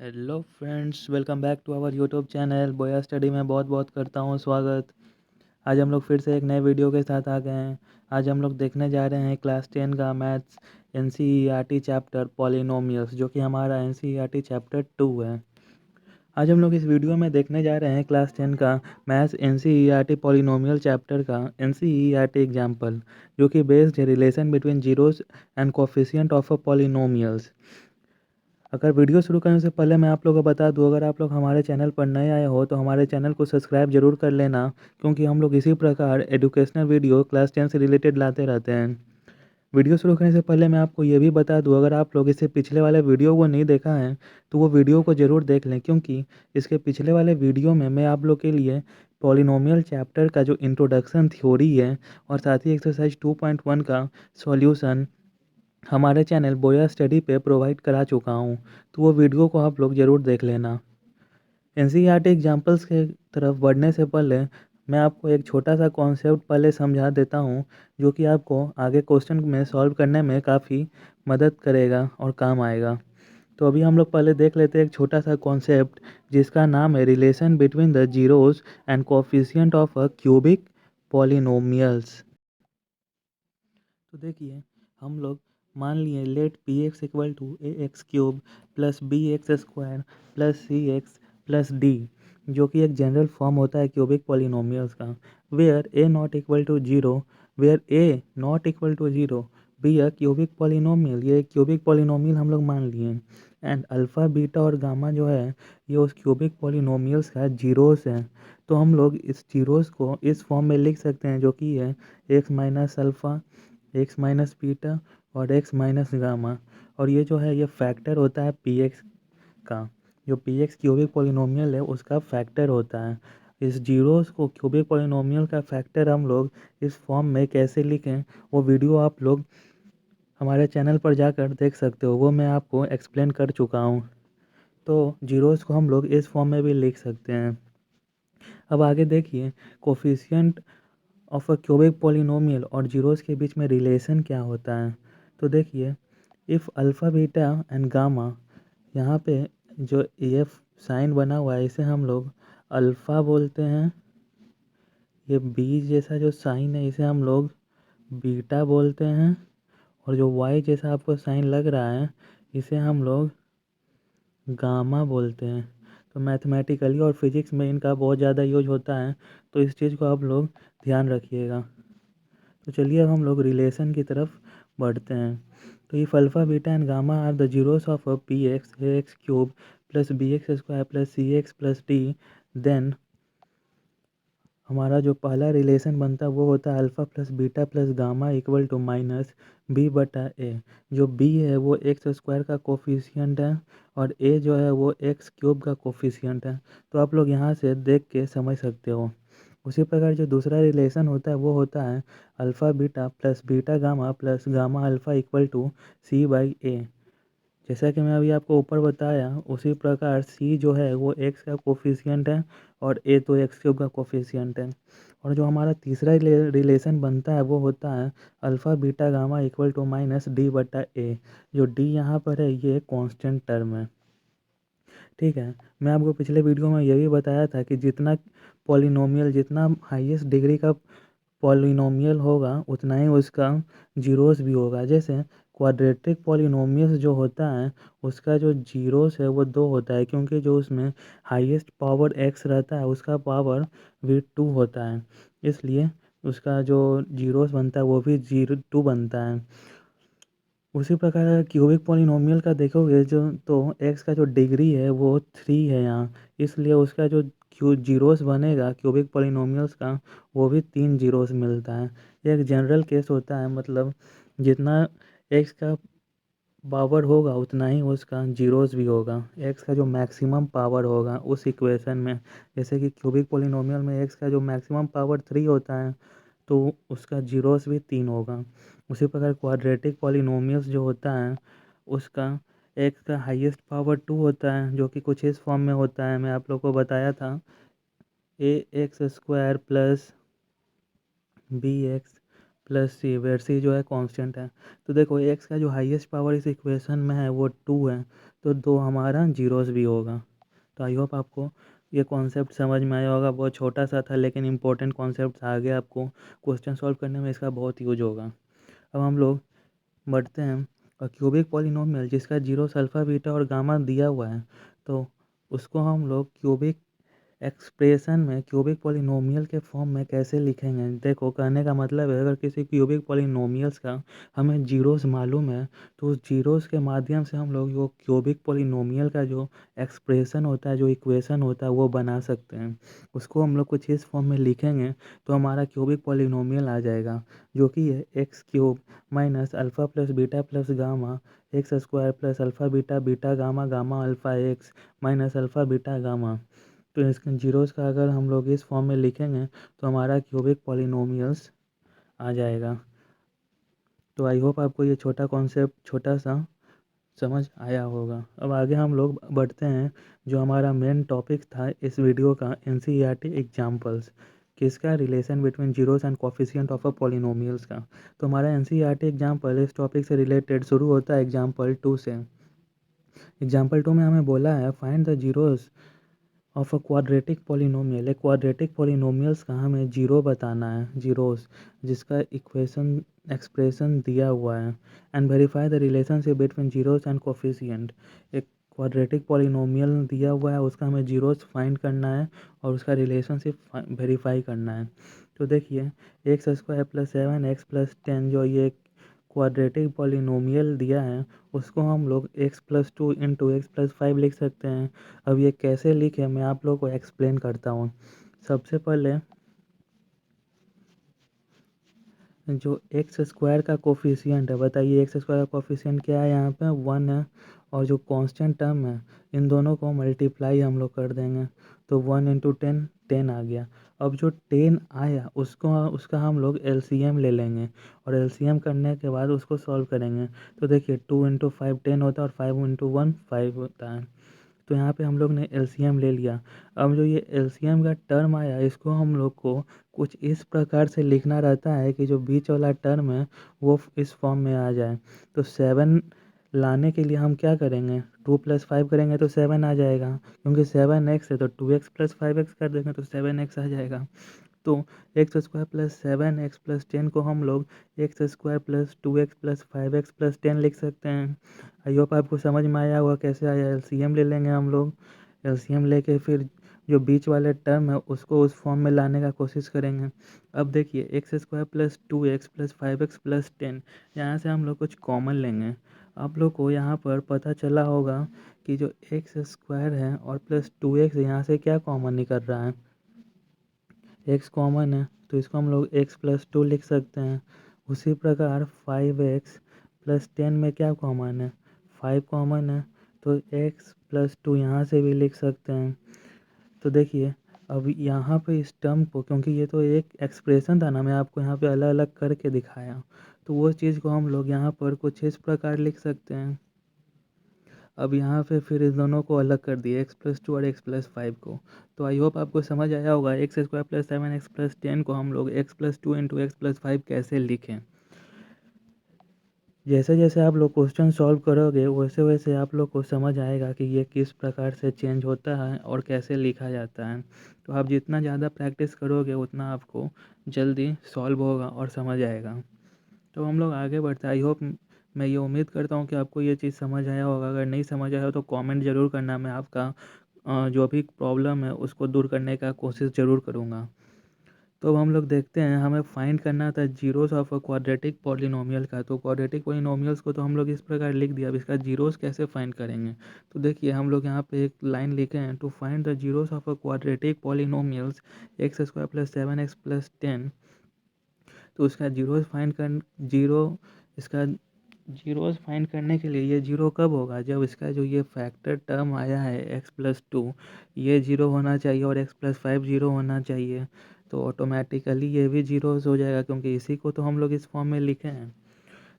Hello friends, welcome back to our YouTube channel बोया study में बहुत बहुत करता हूँ स्वागत। आज हम लोग फिर से एक नए वीडियो के साथ आ गए हैं। आज हम लोग देखने जा रहे हैं क्लास 10 का मैथ्स एनसीईआरटी चैप्टर पॉलिनोमियल्स, जो कि हमारा एनसीईआरटी चैप्टर 2 है। आज हम लोग इस वीडियो में देखने जा रहे हैं क्लास 10 का मैथ्स एनसीईआरटी पॉलिनोमियल चैप्टर का एनसीईआरटी एग्जाम्पल, जो कि बेस्ड है relation between zeros and coefficient of a polynomials. अगर वीडियो शुरू करने से पहले मैं आप लोगों को बता दूं, अगर आप लोग हमारे चैनल पर नए आए हो तो हमारे चैनल को सब्सक्राइब जरूर कर लेना, क्योंकि हम लोग इसी प्रकार एजुकेशनल वीडियो क्लास 10 से रिलेटेड लाते रहते हैं। वीडियो शुरू करने से पहले मैं आपको ये भी बता दूं, अगर आप लोग इससे पिछले वाले वीडियो को नहीं देखा है तो वो वीडियो को ज़रूर देख लें, क्योंकि इसके पिछले वाले वीडियो में मैं आप लोग के लिए पॉलिनोमियल चैप्टर का जो इंट्रोडक्शन थ्योरी है और साथ ही एक्सरसाइज 2.1 का सॉल्यूशन हमारे चैनल बोया स्टडी पे प्रोवाइड करा चुका हूँ, तो वो वीडियो को आप लोग ज़रूर देख लेना। एनसीईआरटी एग्जाम्पल्स के तरफ बढ़ने से पहले मैं आपको एक छोटा सा कॉन्सेप्ट पहले समझा देता हूँ, जो कि आपको आगे क्वेश्चन में सॉल्व करने में काफ़ी मदद करेगा और काम आएगा। तो अभी हम लोग पहले देख लेते हैं एक छोटा सा कॉन्सेप्ट, जिसका नाम है relation between the zeros and coefficient of a cubic polynomials. तो देखिए, हम लोग मान लिए let p x equal to a x cube plus b x square plus c x plus d, जो कि एक जनरल फॉर्म होता है क्यूबिक पॉलिनोमियल्स का। Where a not equal to zero, where a not equal to zero be a cubic polynomial, ये cubic polynomial हम लोग मान लिए। एंड अल्फ़ा बीटा और गामा जो है ये उस क्यूबिक पॉलिनोमियल्स का जीरोस है। तो हम लोग इस जीरोस को इस फॉर्म में लिख सकते हैं, जो कि है x minus alpha, x minus beta और एक्स माइनस गामा। और ये जो है ये फैक्टर होता है पी एक्स का, जो पी एक्स क्यूबिक पॉलिनोमियल है उसका फैक्टर होता है। इस जीरोस को क्यूबिक पॉलिनोमियल का फैक्टर हम लोग इस फॉर्म में कैसे लिखें, वो वीडियो आप लोग हमारे चैनल पर जाकर देख सकते हो, वो मैं आपको एक्सप्लेन कर चुका हूँ। तो जीरोस को हम लोग इस फॉर्म में भी लिख सकते हैं। अब आगे देखिए, coefficient of a cubic polynomial और जीरोस के बीच में रिलेशन क्या होता है। तो देखिए, if alpha beta and gamma, यहाँ पे जो एफ साइन बना हुआ है इसे हम लोग अल्फ़ा बोलते हैं। ये बी जैसा जो साइन है इसे हम लोग बीटा बोलते हैं। और जो वाई जैसा आपको साइन लग रहा है इसे हम लोग गामा बोलते हैं। तो मैथमेटिकली और फिजिक्स में इनका बहुत ज़्यादा यूज होता है, तो इस चीज़ को आप लोग ध्यान रखिएगा। तो चलिए अब हम लोग रिलेशन की तरफ बढ़ते हैं। तो if alpha beta and gamma are the zeros of p x a x cube plus b x square plus c x plus d, then हमारा जो पहला रिलेशन बनता है वो होता है alpha plus beta plus gamma equal to minus b बटा a. जो बी है वो एक्स स्क्वायर का कोफिशिएंट है और ए जो है वो एक्स क्यूब का कोफिशिएंट है। तो आप लोग यहाँ से देख के समझ सकते हो। उसी प्रकार जो दूसरा रिलेशन होता है वो होता है alpha beta plus beta gamma plus gamma alpha equal to c by a. जैसा कि मैं अभी आपको ऊपर बताया उसी प्रकार सी जो है वो एक्स का कोफिशिएंट है और ए तो एक्स क्यूब का कोफिशिएंट है। और जो हमारा तीसरा रिलेशन बनता है वो होता है alpha beta gamma equal to minus d बटा ए। जो डी यहाँ पर है ये कांस्टेंट टर्म है। ठीक है, मैं आपको पिछले वीडियो में ये भी बताया था कि जितना पॉलिनोमियल, जितना हाईएस्ट डिग्री का पॉलिनोमियल होगा उतना ही उसका जीरोस भी होगा। जैसे क्वाड्रेटिक पॉलिनोमियल्स जो होता है उसका जो जीरोस है वो 2 होता है, क्योंकि जो उसमें हाईएस्ट पावर एक्स रहता है उसका पावर भी 2 होता है, इसलिए उसका जो जीरोस बनता है वो भी 2 बनता है। उसी प्रकार क्यूबिक पॉलिनोमियल का देखोगे जो तो एक्स का जो डिग्री है वो 3 है यहाँ, इसलिए उसका जो जीरोस बनेगा क्यूबिक पॉलिनोमियल्स का वो भी 3 जीरोस मिलता है। ये एक जनरल केस होता है, मतलब जितना एक्स का पावर होगा उतना ही उसका जीरोस भी होगा। एक्स का जो मैक्सिमम पावर होगा उस इक्वेशन में, जैसे कि क्यूबिक पॉलिनोमियल में एक्स का जो मैक्सिमम पावर 3 होता है तो उसका जीरोस भी 3 होगा। उसी प्रकार क्वाड्रेटिक पॉलिनोमियल्स जो होता है उसका एक्स का हाईएस्ट पावर 2 होता है, जो कि कुछ इस फॉर्म में होता है, मैं आप लोग को बताया था। A x square plus b x plus c, where c जो है कांस्टेंट है। तो देखो एक्स का जो हाईएस्ट पावर इस इक्वेशन में है वो 2 है, तो 2 हमारा जीरोस भी होगा। तो आई होप आपको ये कॉन्सेप्ट समझ में आया होगा। बहुत छोटा सा था लेकिन इंपॉर्टेंट कॉन्सेप्ट आ गया, आपको क्वेश्चन सॉल्व करने में इसका बहुत यूज होगा। अब हम लोग बढ़ते हैं और क्यूबिक पॉलिनोमियल जिसका जीरोस अल्फ़ा बीटा और गामा दिया हुआ है, तो उसको हम लोग क्यूबिक एक्सप्रेशन में क्यूबिक पॉलिनोमियल के फॉर्म में कैसे लिखेंगे। देखो कहने का मतलब है, अगर किसी क्यूबिक पॉलिनोमियल्स का हमें जीरोस मालूम है तो उस जीरोस के माध्यम से हम लोग वो क्यूबिक पॉलिनोमियल का जो एक्सप्रेशन होता है, जो इक्वेशन होता है, वो बना सकते हैं। उसको हम लोग कुछ इस फॉर्म में लिखेंगे तो हमारा क्यूबिक पॉलिनोमियल आ जाएगा, जो कि है x cube minus alpha plus beta plus gamma x square plus alpha beta beta gamma gamma alpha x minus alpha beta gamma. तो इसके जीरोस का अगर हम लोग इस फॉर्म में लिखेंगे तो हमारा क्यूबिक पॉलिनोमियल्स आ जाएगा। तो आई होप आपको ये छोटा कॉन्सेप्ट छोटा सा समझ आया होगा। अब आगे हम लोग बढ़ते हैं, जो हमारा मेन टॉपिक था इस वीडियो का, एनसीईआरटी एग्जाम्पल्स, किसका, relation between zeros and coefficient of a polynomials का। तो हमारा एनसीईआरटी एग्जाम्पल इस टॉपिक से रिलेटेड शुरू होता है एग्जाम्पल 2 से। एग्जाम्पल 2 में हमें बोला है find the zeros of a quadratic polynomial. एक क्वाड्रेटिक पॉलिनोमियल्स का हमें जीरो बताना है, जीरोस जिसका इक्वेशन एक्सप्रेशन दिया हुआ है, and verify the relationship between zeros and coefficient. एक क्वाड्रेटिक पॉलिनोमियल दिया हुआ है, उसका हमें जीरोस फाइंड करना है और उसका रिलेशनशिप वेरीफाई करना है। तो देखिए x square plus 7 x plus 10 जो ये क्वाड्रेटिक पॉलिनोमियल दिया है, उसको हम लोग x plus 2 into x plus 5 लिख सकते हैं। अब ये कैसे लिखे मैं आप लोग को एक्सप्लेन करता हूँ। सबसे पहले जो एक्स स्क्वायर का कोफिशिएंट है, बताइए एक्स स्क्वायर का कोफिशिएंट क्या है, यहाँ पे 1 है, और जो कांस्टेंट टर्म है इन दोनों को मल्टीप्लाई हम लोग कर देंगे, तो 1 इंटू 10 10 आ गया। अब जो 10 आया उसका हम लोग एलसीएम ले लेंगे, और एलसीएम करने के बाद उसको सॉल्व करेंगे। तो देखिए 2 इंटू 5 10 होता है और 5 इंटू 1 5 होता है। तो यहाँ पे हम लोग ने एलसीएम ले लिया। अब जो ये एलसीएम का टर्म आया, इसको हम लोग को कुछ इस प्रकार से लिखना रहता है कि जो बीच वाला टर्म है वो इस फॉर्म में आ जाए। तो 7 लाने के लिए हम क्या करेंगे, 2 प्लस 5 करेंगे तो 7 आ जाएगा, क्योंकि 7x है तो 2x प्लस 5x कर देंगे तो 7x आ जाएगा। तो x square plus 7x plus 10 को हम लोग x square plus 2x plus 5x plus 10 लिख सकते हैं। आई होप आपको समझ में आया होगा कैसे आया। एलसीएम ले लेंगे हम लोग, एलसीएम लेके फिर जो बीच वाले टर्म है उसको उस फॉर्म में लाने का कोशिश करेंगे। अब देखिए x square plus 2x plus 5x plus 10, यहाँ से हम लोग कुछ कॉमन लेंगे। आप लोग को यहाँ पर पता चला होगा कि जो एक्स स्क्वायर है और प्लस 2x यहाँ से क्या कॉमन निकल रहा है, x कॉमन है, तो इसको हम लोग x प्लस 2 लिख सकते हैं। उसी प्रकार 5x प्लस 10 में क्या कॉमन है, 5 कॉमन है, तो x प्लस 2 यहाँ से भी लिख सकते हैं। तो देखिए अब यहाँ पे इस टर्म को, क्योंकि ये तो एक एक्सप्रेशन था ना, मैं आपको यहाँ पे अलग अलग करके दिखाया, तो वो चीज़ को हम लोग यहाँ पर कुछ इस प्रकार लिख सकते हैं। अब यहाँ पे फिर इस दोनों को अलग कर दिए, एक्स प्लस 2 और एक्स प्लस 5 को। तो आई होप आपको समझ आया होगा x square plus 7x plus 10 को हम लोग x plus 2 into x plus 5 कैसे लिखें। जैसे जैसे आप लोग क्वेश्चन सॉल्व करोगे वैसे वैसे आप लोग को समझ आएगा कि ये किस प्रकार से चेंज होता है और कैसे लिखा जाता है। तो आप जितना ज़्यादा प्रैक्टिस करोगे उतना आपको जल्दी सॉल्व होगा और समझ आएगा। तो हम लोग आगे बढ़ते हैं। आई होप, मैं ये उम्मीद करता हूँ कि आपको ये चीज़ समझ आया होगा। अगर नहीं समझ आया हो तो कमेंट ज़रूर करना, मैं आपका जो भी प्रॉब्लम है उसको दूर करने का कोशिश ज़रूर करूँगा। तो अब हम लोग देखते हैं, हमें फाइंड करना था zeros of a quadratic polynomial का। तो क्वाड्रेटिक पॉलिनोमियल्स को तो हम लोग इस प्रकार लिख दिया, अब इसका जीरोस कैसे फाइंड करेंगे। तो देखिए हम लोग यहाँ पे एक लाइन लिखे हैं, to find the zeros of a quadratic polynomials x square plus 7x plus 10। तो उसका इसका जीरोस फाइंड करने के लिए ये जीरो कब होगा, जब इसका जो ये फैक्टर टर्म आया है एक्स प्लस 2 ये जीरो होना चाहिए और एक्स प्लस 5 जीरो होना चाहिए। तो ऑटोमेटिकली ये भी जीरोस हो जाएगा, क्योंकि इसी को तो हम लोग इस फॉर्म में लिखे हैं।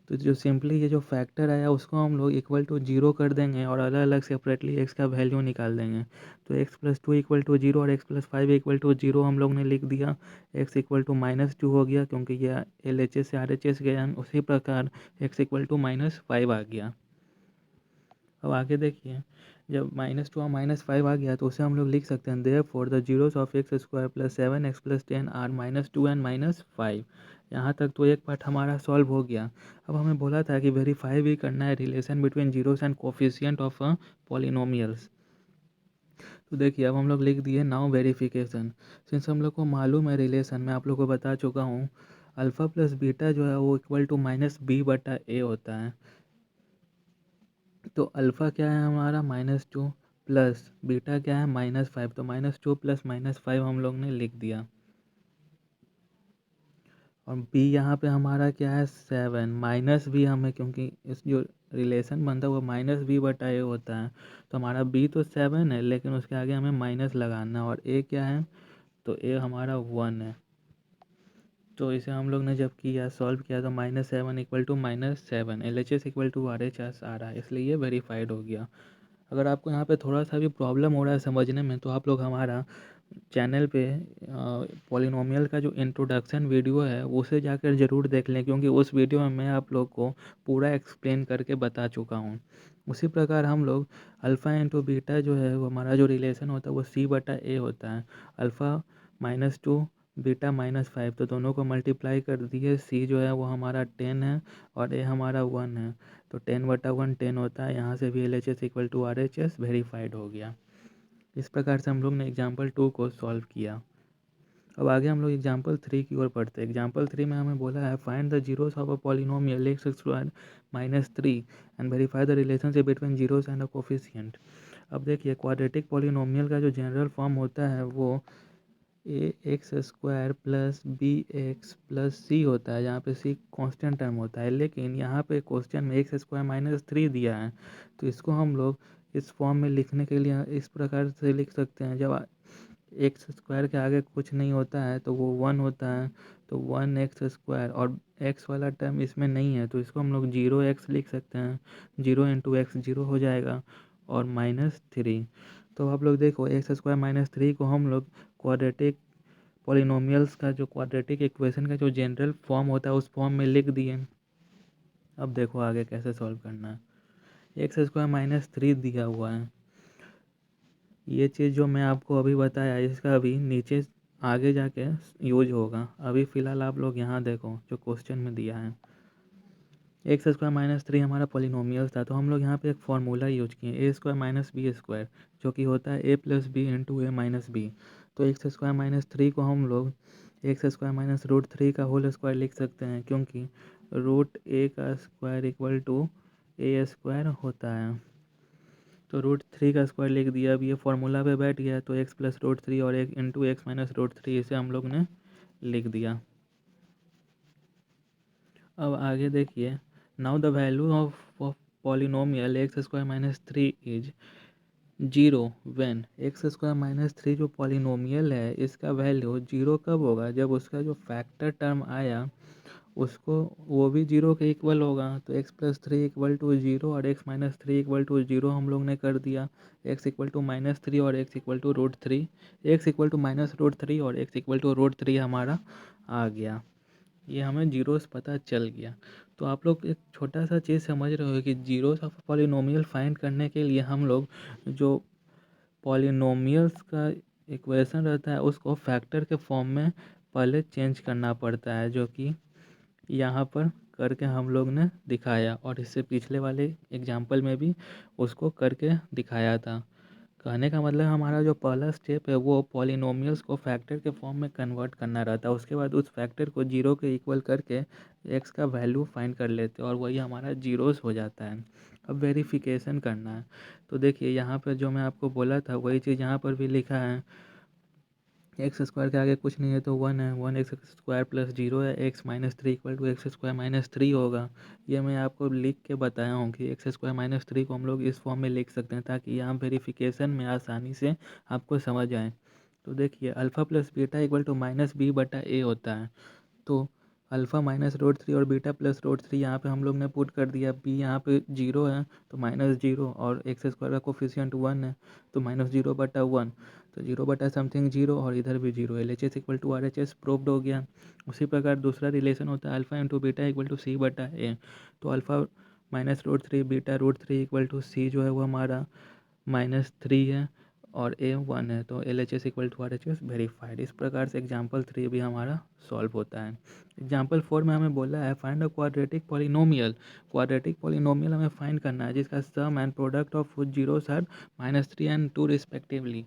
तो जो सिंपली ये जो फैक्टर आया उसको हम लोग इक्वल टू जीरो कर देंगे और अलग अलग सेपरेटली एक्स का वैल्यू निकाल देंगे। तो x plus two equal to zero और x plus five equal to zero हम लोग ने लिख दिया। X equal to minus two हो गया क्योंकि ये एल एच एस से आर एच एस गया। उसी प्रकार x equal to minus five आ गया। अब आगे देखिए, जब माइनस टू और माइनस फाइव आ गया तो उसे हम लोग लिख सकते हैं therefore the zeros of x square plus seven x plus ten are minus two and minus five. यहाँ तक तो एक पार्ट हमारा सॉल्व हो गया। अब हमें बोला था कि वेरीफाई भी करना है relation between zeros and coefficient of polynomials. तो देखिए अब हम लोग लिख दिए नाउ वेरिफिकेशन। सिंस हम लोग को मालूम है रिलेशन, मैं आप लोग को बता चुका हूँ, अल्फ़ा प्लस बीटा जो है वो इक्वल टू माइनस बी बटा ए होता है। तो अल्फ़ा क्या है हमारा माइनस टू, प्लस बीटा क्या है माइनस फाइव। तो minus two plus minus five हम लोग ने लिख दिया। और बी यहाँ पे हमारा क्या है सेवन, माइनस भी हमें, क्योंकि इस जो रिलेशन बनता है वो माइनस बी बटा ए होता है। तो हमारा बी तो सेवन है लेकिन उसके आगे हमें माइनस लगाना है। और ए क्या है, तो ए हमारा वन है। तो इसे हम लोग ने जब किया सॉल्व किया तो minus seven equal to minus seven, L H S equal to R H S आ रहा है, इसलिए ये वेरीफाइड हो गया। अगर आपको यहाँ पे थोड़ा सा भी प्रॉब्लम हो रहा है समझने में तो आप लोग हमारा चैनल पे पॉलिनोमियल का जो इंट्रोडक्शन वीडियो है उसे जाकर ज़रूर देख लें, क्योंकि उस वीडियो में मैं आप लोग को पूरा एक्सप्लेन करके बता चुका हूँ। उसी प्रकार हम लोग अल्फ़ा इंटू बीटा जो है वो हमारा जो रिलेशन होता है वो सी बटा ए होता है। Alpha minus two, beta minus five, तो दोनों को मल्टीप्लाई कर दिए। सी जो है वो हमारा टेन है और ए हमारा वन है। तो टेन बटा वन टेन होता है। यहाँ से भी L H S equal to R H S verified हो गया। इस प्रकार से हम लोग ने एग्जाम्पल टू को सॉल्व किया। अब आगे हम लोग एग्जाम्पल थ्री की ओर पढ़ते हैं। एग्जाम्पल थ्री में हमें बोला है find the zeros of a polynomial x square minus three and verify the relationship between zeros and a coefficient. अब देखिए क्वाड्रेटिक पॉलिनोमियल का जो जनरल फॉर्म होता है वो a x square plus b x plus c होता है, जहाँ पे सी कांस्टेंट टर्म होता है। लेकिन यहाँ पे क्वेश्चन में एक्स स्क्वायर माइनस थ्री दिया है, तो इसको हम लोग इस फॉर्म में लिखने के लिए इस प्रकार से लिख सकते हैं। जब एक्स स्क्वायर के आगे कुछ नहीं होता है तो वो वन होता है, तो वन एक्स स्क्वायर, और एक्स वाला टर्म इसमें नहीं है तो इसको हम लोग जीरो एक्स लिख सकते हैं। जीरो इंटू एक्स जीरो हो जाएगा और माइनस थ्री। तो आप लोग देखो एक्स स्क्वायर माइनस थ्री को हम लोग क्वाड्रेटिक पॉलिनोमियल्स का जो क्वाड्रेटिक इक्वेशन का जो जनरल फॉर्म होता है उस फॉर्म में लिख दिए। अब देखो आगे कैसे सॉल्व करना है। एक्स स्क्वायर माइनस थ्री दिया हुआ है, ये चीज़ जो मैं आपको अभी बताया इसका अभी नीचे आगे जाके यूज होगा। अभी फ़िलहाल आप लोग यहाँ देखो जो क्वेश्चन में दिया है। एक्स स्क्वायर माइनस थ्री हमारा पॉलिनोमियल था, तो हम लोग यहाँ पे एक फार्मूला यूज किए a square minus b square, जो कि होता है a plus b into a minus b. तो एक्स स्क्वायर माइनस थ्री को हम लोग x square minus root three का होल स्क्वायर लिख सकते हैं, क्योंकि रूट ए का square equal to a square होता है। तो रूट थ्री का स्क्वायर लिख दिया। अब ये फार्मूला पे बैठ गया, तो एक्स प्लस रूट थ्री और एक into x minus root three इसे हम लोग ने लिख दिया। अब आगे देखिए, now the value of polynomial x square minus three is zero when x square minus three जो पॉलिनोमियल है इसका वैल्यू जीरो कब होगा, जब उसका जो फैक्टर टर्म आया उसको वो भी जीरो के इक्वल होगा। तो x plus three equal to zero और x minus three equal to zero हम लोग ने कर दिया। X equal to minus three और x equal to root three, x equal to minus root three और x equal to root three हमारा आ गया। ये हमें जीरोस पता चल गया। तो आप लोग एक छोटा सा चीज़ समझ रहे हो कि जीरोस ऑफ पॉलिनोमियल फाइंड करने के लिए हम लोग जो पॉलिनोमियल्स का इक्वेशन रहता है उसको फैक्टर के फॉर्म में पहले चेंज करना पड़ता है, जो कि यहाँ पर करके हम लोग ने दिखाया, और इससे पिछले वाले एग्जाम्पल में भी उसको करके दिखाया था। कहने का मतलब हमारा जो पहला स्टेप है वो पॉलिनोमियल्स को फैक्टर के फॉर्म में कन्वर्ट करना रहता है। उसके बाद उस फैक्टर को जीरो के इक्वल करके एक्स का वैल्यू फाइंड कर लेते हैं और वही हमारा जीरोस हो जाता है। अब वेरिफिकेशन करना है, तो देखिए यहाँ पर जो मैं आपको बोला था वही चीज़ यहाँ पर भी लिखा है। एक्स स्क्वायर के आगे कुछ नहीं है तो वन है, one x square plus zero है, x minus three equal to x square minus three होगा। ये मैं आपको लिख के बताया हूँ कि एक्स स्क्वायर माइनस थ्री को हम लोग इस फॉर्म में लिख सकते हैं ताकि यहाँ वेरिफिकेशन में आसानी से आपको समझ आए। तो देखिए alpha plus beta equal to minus b बटा ए होता है। तो अल्फ़ा माइनस रूट थ्री और बीटा प्लस रूट थ्री यहाँ पे हम लोग ने पुट कर दिया। बी यहाँ पे जीरो है तो माइनस जीरो, और एक्स स्क्वायर का कोफिशिएंट 1 है तो माइनस जीरो बटा 1, तो जीरो बटा समथिंग जीरो, और इधर भी zero. L H S equal to R H S proved हो गया। उसी प्रकार दूसरा रिलेशन होता है alpha into beta equal to c बटा ए। तो alpha minus root three beta root three equal to c जो है वो हमारा -3 है और ए 1 है, तो L H S equal to R H S verified. इस प्रकार से एग्जाम्पल 3 भी हमारा सॉल्व होता है। एग्जाम्पल 4 में हमें बोला है find a quadratic polynomial. Quadratic polynomial हमें फाइंड करना है जिसका sum and product of zeros are -3 and 2 respectively.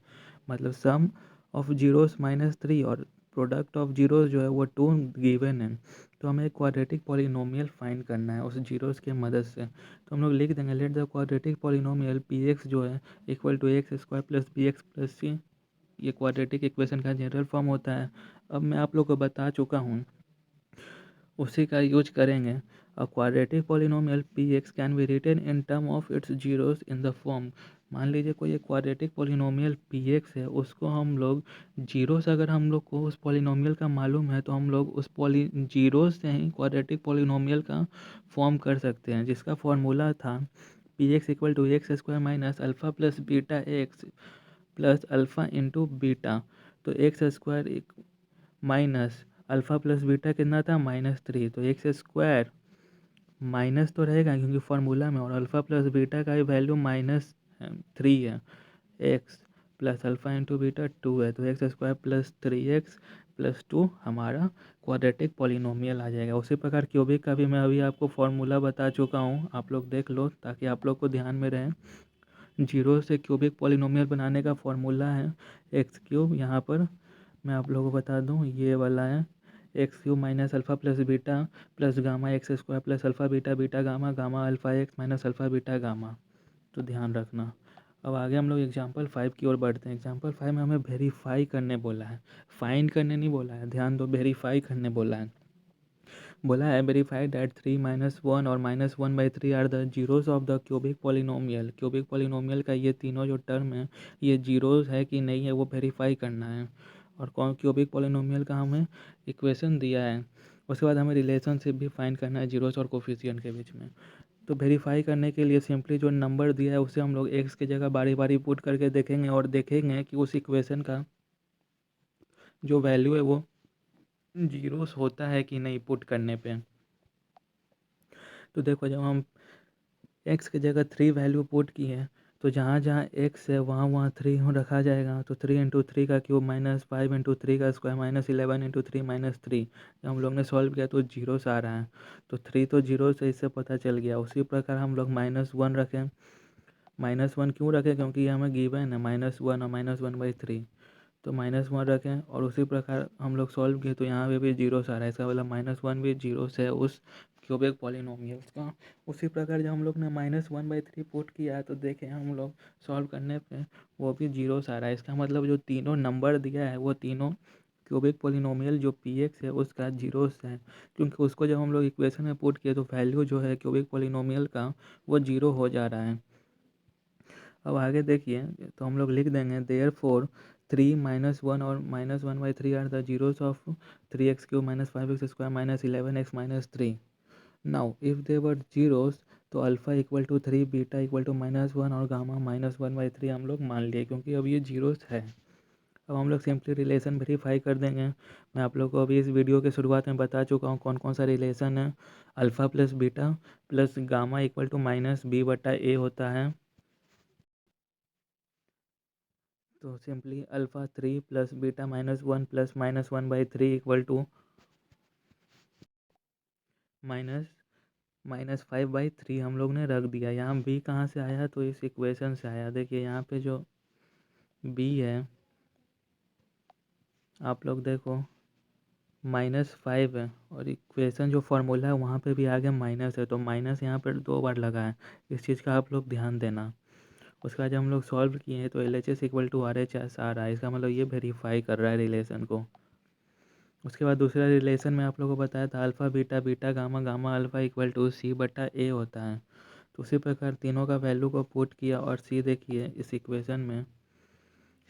मतलब सम ऑफ जीरोस -3 और प्रोडक्ट ऑफ जीरोस जो है वो 2 गिवन है। तो हमें एक क्वाड्रेटिक पॉलिनोमियल फाइंड करना है उस जीरोस के मदद से। तो हम लोग लिख देंगे let the quadratic polynomial p x जो है equal to x square plus b x plus c. ये क्वाड्रेटिक इक्वेशन का जनरल फॉर्म होता है। अब मैं आप लोग को बता चुका हूँ, उसी का यूज करेंगे। A quadratic polynomial p x can be written in term of its zeros in the form. मान लीजिए कोई एक क्वाड्रेटिक पॉलिनोमियल पी एक्स है, उसको हम लोग जीरोस, अगर हम लोग को उस पॉलिनोमियल का मालूम है तो हम लोग उस जीरोस से ही क्वाड्रेटिक पॉलिनोमियल का फॉर्म कर सकते हैं, जिसका फॉर्मूला था p x equal to x square minus alpha plus beta x plus alpha into beta. तो x square minus alpha plus beta कितना था -3, तो एक्स स्क्वायर माइनस तो रहेगा क्योंकि फार्मूला में, और अल्फ़ा प्लस बीटा का वैल्यू -3 है। X plus alpha into beta 2 है, तो x square plus 3x plus 2 हमारा क्वाड्रेटिक पॉलिनोमियल आ जाएगा। उसी प्रकार क्यूबिक का भी मैं अभी आपको फार्मूला बता चुका हूँ, आप लोग देख लो ताकि आप लोग को ध्यान में रहे। जीरो से क्यूबिक पॉलिनोमियल बनाने का फॉर्मूला है एक्स क्यूब। यहाँ पर मैं आप लोगों को बता दूँ, ये वाला है x cube minus alpha plus beta plus gamma x square plus alpha beta beta gamma gamma alpha x minus alpha beta gamma. तो ध्यान रखना। अब आगे हम लोग एग्जाम्पल 5 की ओर बढ़ते हैं। एग्जाम्पल 5 में हमें वेरीफाई करने बोला है, फाइंड करने नहीं बोला है, ध्यान दो, वेरीफाई करने बोला है। बोला है वेरीफाई दैट 3 -1 और -1/3 are the zeros of the cubic polynomial. Cubic polynomial का ये तीनों जो टर्म है ये जीरोस है कि नहीं है वो वेरीफाई करना है। और कौन क्यूबिक पॉलिनोमियल का हमें इक्वेशन दिया है, उसके बाद हमें रिलेशनशिप भी फाइंड करना है जीरोस और कोफिशिएंट के बीच में। तो वेरीफाई करने के लिए सिंपली जो नंबर दिया है उसे हम लोग एक्स की जगह बारी बारी पुट करके देखेंगे और देखेंगे कि उस इक्वेशन का जो वैल्यू है वो जीरोस होता है कि नहीं पुट करने पे। तो देखो, जब हम एक्स की जगह 3 वैल्यू पुट की है तो जहाँ जहाँ एक्स है वहाँ वहाँ 3 रखा जाएगा। तो 3 इंटू थ्री का क्यूब -5 इंटू थ्री का स्क्वायर -11 इंटू थ्री -3। जब हम लोग ने सॉल्व किया तो जीरोस आ रहा है, तो 3 तो जीरो से इससे पता चल गया। उसी प्रकार हम लोग -1 रखें। -1 क्यों रखें, क्योंकि ये हमें गिवन है -1 और -1/3, तो -1 रखें। और उसी प्रकार हम लोग सॉल्व किए तो यहाँ पे भी जीरोस आ रहा है, इसका मतलब -1 भी जीरोस है उस क्यूबिक पॉलिनोमियल्स का। उसी प्रकार जब हम लोग ने -1/3 पुट किया है तो देखें हम लोग सॉल्व करने पे वो भी जीरोस आ रहा है। इसका मतलब जो तीनों नंबर दिया है वो तीनों क्यूबिक पॉलिनोमियल जो पी एक्स है उसका जीरोस है, क्योंकि उसको जब हम लोग इक्वेशन में पुट किए तो वैल्यू जो है क्यूबिक पॉलिनोमियल का वो जीरो हो जा रहा है। अब आगे देखिए, तो हम लोग लिख देंगे देयरफॉर 3 -1 और -1/3 are the zeros of 3x³ -5x² -11x -3। Now if they were zeros तो alpha equal to 3 beta equal to -1 और गामा -1/3 हम लोग मान लिए, क्योंकि अब ये जीरोस है। अब हम लोग सिंपली रिलेशन वेरीफाई कर देंगे। मैं आप लोग को अभी इस वीडियो के शुरुआत में बता चुका हूँ कौन कौन सा रिलेशन है। Alpha plus beta plus gamma equal to -b/a होता है। तो simply alpha 3 plus beta -1 plus -1/3 equal to -5/3 हम लोग ने रख दिया। यहाँ b कहाँ से आया, तो इस इक्वेशन से आया। देखिए यहाँ पे जो b है आप लोग देखो -5 है, और इक्वेशन जो फार्मूला है वहाँ पे भी आगे माइनस है, तो माइनस यहाँ पर 2 बार लगा है। इस चीज़ का आप लोग ध्यान देना। उसका जब हम लोग सॉल्व किए हैं तो L H S equal to R H S आ रहा है, इसका मतलब ये वेरीफाई कर रहा है रिलेशन को। उसके बाद दूसरा रिलेशन में आप लोगों को बताया था alpha beta beta gamma gamma alpha equal to c/a होता है। तो उसी प्रकार तीनों का वैल्यू को पुट किया और c देखिए इस इक्वेशन में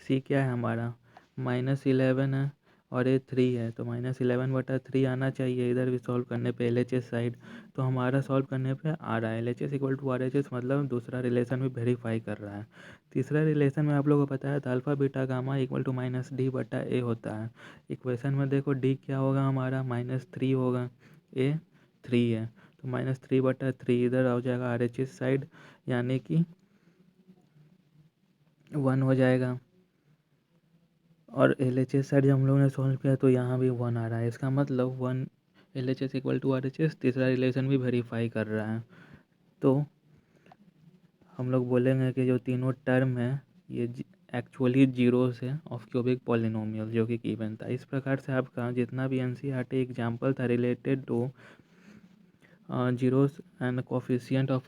c क्या है हमारा -11 है और ये 3 है, तो -11/3 आना चाहिए इधर भी सॉल्व करने पे LHS साइड। तो हमारा सॉल्व करने पे आ रहा है LHS इक्वल टू RHS, मतलब दूसरा रिलेशन भी वेरीफाई कर रहा है। तीसरा रिलेशन में आप लोगों को पता है alpha beta gamma equal to -D/A होता है। इक्वेशन में देखो D क्या होगा हमारा -3 होगा, A 3 है, तो -3/3 इधर आ जाएगा RHS साइड, यानी कि 1 हो जाएगा। और LHS साइड जब हम लोगों ने सॉल्व किया तो यहाँ भी 1 आ रहा है, इसका मतलब 1 LHS इक्वल टू RHS, तीसरा रिलेशन भी वेरीफाई कर रहा है। तो हम लोग बोलेंगे कि जो तीनों टर्म है ये एक्चुअली जीरोस है ऑफ क्यूबिक पॉलिनोमियल, जो कि गिवन था। इस प्रकार से आपका जितना भी NCERT एग्जाम्पल था related two zeros and coefficient of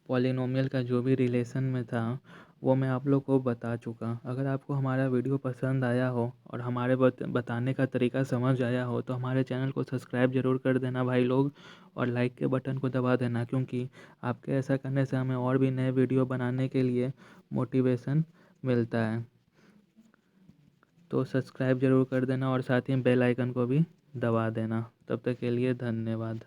polynomial का जो भी रिलेशन में था वो मैं आप लोग को बता चुका। अगर आपको हमारा वीडियो पसंद आया हो और हमारे बताने का तरीका समझ आया हो तो हमारे चैनल को सब्सक्राइब ज़रूर कर देना भाई लोग, और लाइक के बटन को दबा देना, क्योंकि आपके ऐसा करने से हमें और भी नए वीडियो बनाने के लिए मोटिवेशन मिलता है। तो सब्सक्राइब ज़रूर कर देना और साथ ही बेल आइकन को भी दबा देना। तब तक के लिए धन्यवाद।